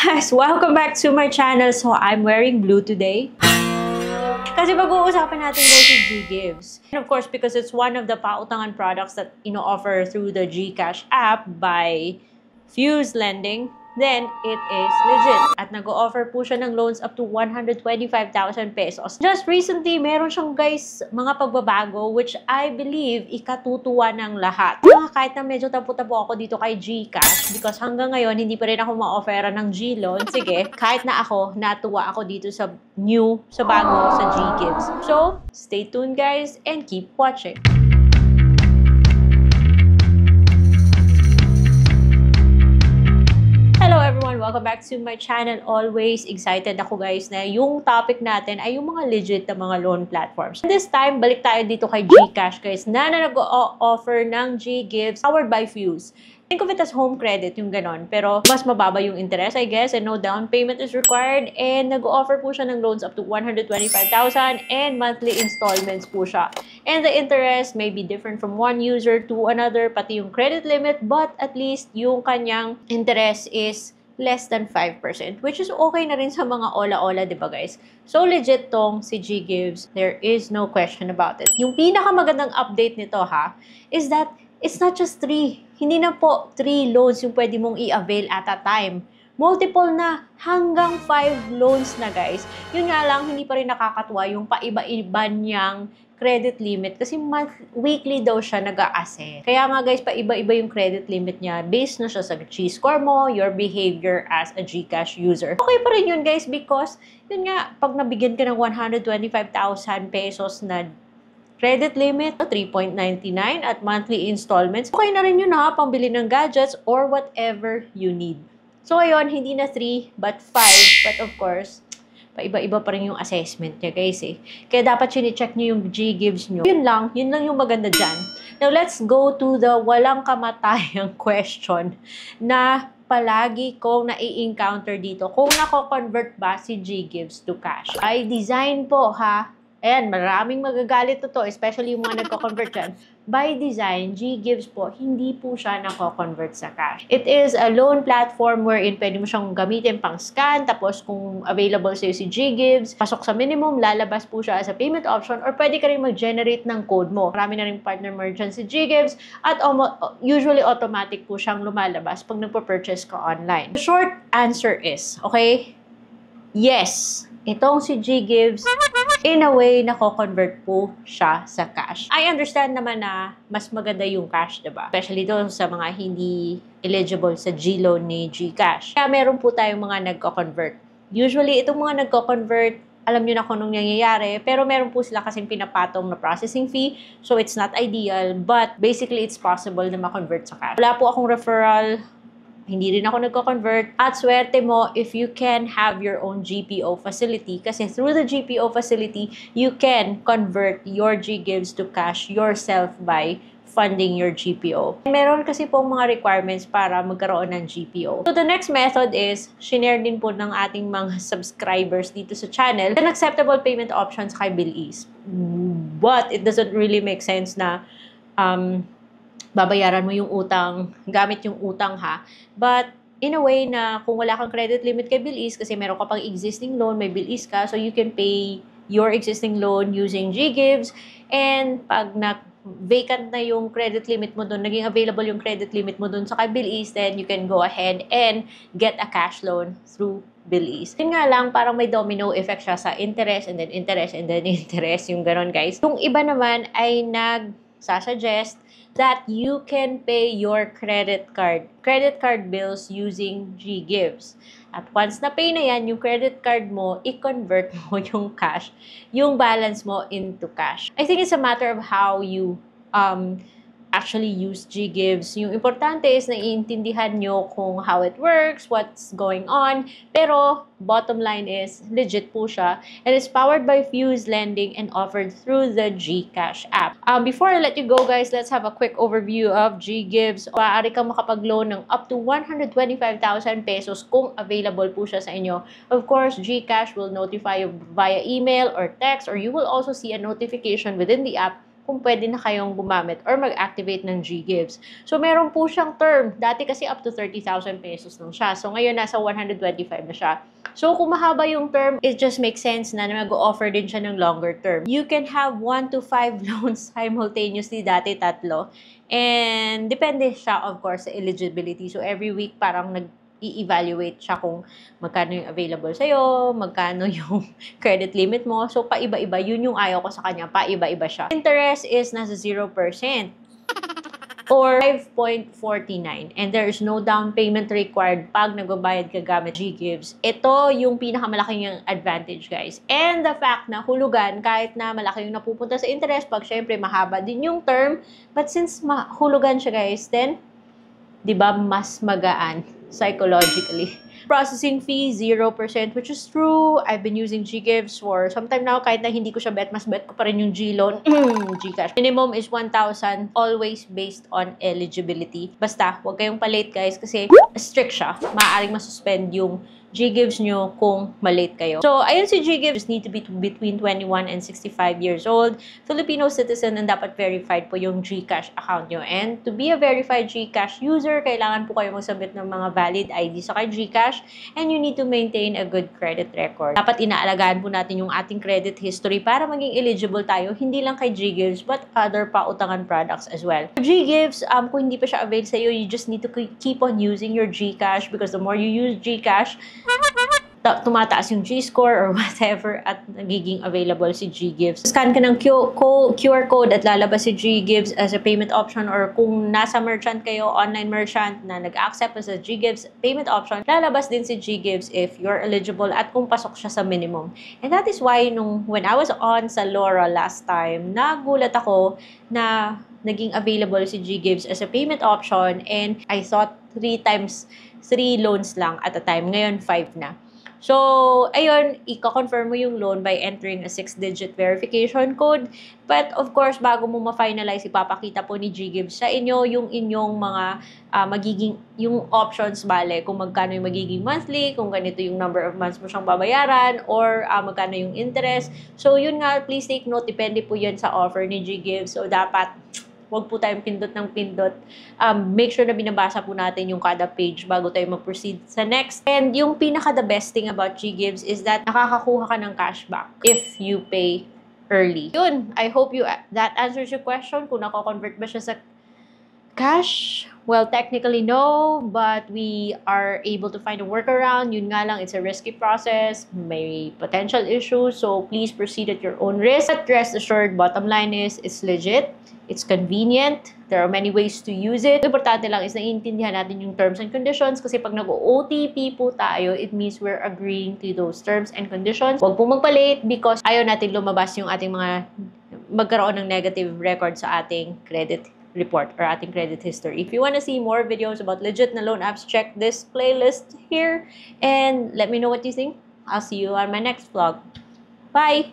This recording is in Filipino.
guys! Welcome back to my channel. So, I'm wearing blue today. Kasi pag-uusapan natin guys si GGives. And of course, because it's one of the pautangan products that offer through the GCash app by Fuse Lending, then it is legit. At nag-o-offer po siya ng loans up to 125,000 pesos. Just recently, meron siyang guys mga pagbabago which I believe ikatutuwa ng lahat. Kahit na medyo tapo-tapo ako dito kay GCash because hanggang ngayon hindi pa rin ako ma-offera ng G-loan. Sige, kahit na ako, natuwa ako dito sa bago sa GGives. So, stay tuned guys and keep watching. Hello everyone! Welcome back to my channel. Always excited ako guys na yung topic natin ay yung mga legit na mga loan platforms. This time, balik tayo dito kay GCash guys na nag-o-offer ng GGives powered by Fuse. Think of it as home credit, yung ganon. Pero mas mababa yung interest, I guess, and no down payment is required. And nag-o-offer po siya ng loans up to 125,000 and monthly installments po siya. And the interest may be different from one user to another, pati yung credit limit, but at least yung kanyang interest is less than 5%, which is okay na rin sa mga ola-ola, di ba guys? So legit tong si GGives, there is no question about it. Yung pinakamagandang update nito is that it's not just 3. Hindi na po 3 loans yung pwede mong i-avail at a time. Multiple na, hanggang 5 loans na guys. Yun nga lang, hindi pa rin nakakatuwa yung paiba-iba niyang credit limit kasi weekly daw siya nag-a-assess. Kaya nga guys, paiba-iba yung credit limit niya. Based na siya sa G-score mo, your behavior as a GCash user. Okay pa rin yun guys because, yun nga, pag nabigyan ka ng 125,000 pesos na credit limit, 3.99 at monthly installments. Okay na rin yun pambili ng gadgets or whatever you need. So ayun, hindi na 3 but 5. But of course, paiba-iba pa rin yung assessment niya guys Kaya dapat sini-check niyo yung GGives niyo. Yun lang yung maganda dyan. Now let's go to the walang kamatayang question na palagi kong nai-encounter dito. Kung nako-convert ba si GGives to cash. By design po ayan, maraming magagalit to, especially yung mga nagko-convert dyan. By design, GGives po, hindi po siya nako-convert sa cash. It is a loan platform wherein pwede mo siyang gamitin pang scan, tapos kung available sa'yo si GGives, pasok sa minimum, lalabas po siya as a payment option, or pwede ka rin mag-generate ng code mo. Marami na rin partner merchant si GGives, at usually automatic po siyang lumalabas pag nagpo-purchase ka online. The short answer is, okay, yes, itong si GGives, in a way, nako-convert po siya sa cash. I understand naman na mas maganda yung cash, diba? Especially doon sa mga hindi eligible sa G-loan ni GCash. Kaya meron po tayong mga nagko-convert. Usually, itong mga nagko-convert, alam nyo na kung anong nangyayari, pero meron po sila kasing pinapatong na processing fee, so it's not ideal, but basically, it's possible na ma-convert sa cash. Wala po akong referral, hindi rin ako nagko-convert. At swerte mo if you can have your own GPO facility. Kasi through the GPO facility, you can convert your GGives to cash yourself by funding your GPO. Meron kasi pong mga requirements para magkaroon ng GPO. So the next method is, shinare din po ng ating mga subscribers dito sa channel, an acceptable payment options kay Bilease. But it doesn't really make sense na babayaran mo yung utang, gamit yung utang But, in a way na kung wala kang credit limit kay Bilease, kasi meron ka pang existing loan, may Bilease ka, so you can pay your existing loan using GGives, and pag vacant na yung credit limit mo doon, naging available yung credit limit mo doon sa kay Bilease, then you can go ahead and get a cash loan through Bilease. Yun nga lang, parang may domino effect siya sa interest, and then interest, and then interest, yung ganon guys. Yung iba naman ay nag-suggest that you can pay your credit card bills using GGives. At once na pay na yan, yung credit card mo, i-convert mo yung cash, yung balance mo into cash. I think it's a matter of how you actually use GGives. Yung importante is na iintindihan nyo kung how it works, what's going on. Pero, bottom line is, legit po siya. And it's powered by Fuse Lending and offered through the GCash app. Before I let you go guys, let's have a quick overview of GGives. Maaari kang makapag-loan ng up to 125,000 pesos kung available po siya sa inyo. Of course, GCash will notify you via email or text, or you will also see a notification within the app kung pwede na kayong gumamit or mag-activate ng GGives. So, meron po siyang term. Dati kasi up to 30,000 pesos lang siya. So, ngayon nasa 125 na siya. So, kung mahaba yung term, it just makes sense na mag-offer din siya ng longer term. You can have 1 to 5 loans simultaneously, dati 3. And depende siya, of course, sa eligibility. So, every week parang i-evaluate siya kung magkano yung available sa'yo, magkano yung credit limit mo. So, paiba-iba. Yun yung ayaw ko sa kanya. Paiba-iba siya. Interest is nasa 0% or 5.49 and there is no down payment required pag nagbabayad ka gamit GGives. Ito yung pinakamalaking advantage, guys. And the fact na hulugan, kahit na malaki yung napupunta sa interest, pag syempre mahaba din yung term, but since hulugan siya, guys, then, di ba, mas magaan psychologically. Processing fee, 0%, which is true. I've been using GGives for some time now. Kahit na hindi ko siya bet, mas bet ko pa rin yung G-Loan. GCash. Minimum is 1,000, always based on eligibility. Basta, huwag kayong palate, guys, kasi strict siya. Maaaring masuspend yung GGives nyo kung malate kayo. So, ayun si GGives, just need to be between 21 and 65 years old. Filipino citizen and dapat verified po yung GCash account nyo. And to be a verified GCash user, kailangan po kayo magsubmit ng mga valid ID sa kay GCash and you need to maintain a good credit record. Dapat inaalagaan po natin yung ating credit history para maging eligible tayo, hindi lang kay GGives but other pautangan products as well. GGives, kung hindi pa siya avail sa'yo, you just need to keep on using your GCash because the more you use GCash, tumataas yung G-score or whatever at nagiging available si GGives. Scan ka ng QR code at lalabas si GGives as a payment option or kung nasa merchant kayo, online merchant na nag-accept as a GGives payment option, lalabas din si GGives if you're eligible at kung pasok siya sa minimum. And that is why when I was on sa Laura last time, nagulat ako na naging available si GGives as a payment option and I thought 3 loans lang at a time. Ngayon, 5 na. So, ayun, i-confirm mo yung loan by entering a 6-digit verification code. But, of course, bago mo ma-finalize, ipapakita po ni GGives sa inyo yung inyong mga magiging, yung options, bale, kung magkano yung magiging monthly, kung ganito yung number of months mo siyang babayaran, or magkano yung interest. So, yun nga, please take note, depende po yan sa offer ni GGives. So, dapat huwag po tayong pindot ng pindot. Make sure na binabasa po natin yung kada page bago tayo mag-proceed sa next. And yung pinaka-the best thing about GGives is that nakakakuha ka ng cashback if you pay early. Yun, I hope that answers your question. Kung nako-convert ba siya sa cash? Well, technically no, but we are able to find a workaround. Yun nga lang, it's a risky process. May potential issues, so please proceed at your own risk. But rest assured, bottom line is, it's legit. It's convenient. There are many ways to use it. Importante lang is naiintindihan natin yung terms and conditions kasi pag nag-OTP po tayo, it means we're agreeing to those terms and conditions. Huwag po magpa-late because ayaw natin lumabas yung ating magkaroon ng negative record sa ating credit report or ating credit history. If you want to see more videos about legit na loan apps, check this playlist here and let me know what you think. I'll see you on my next vlog. Bye!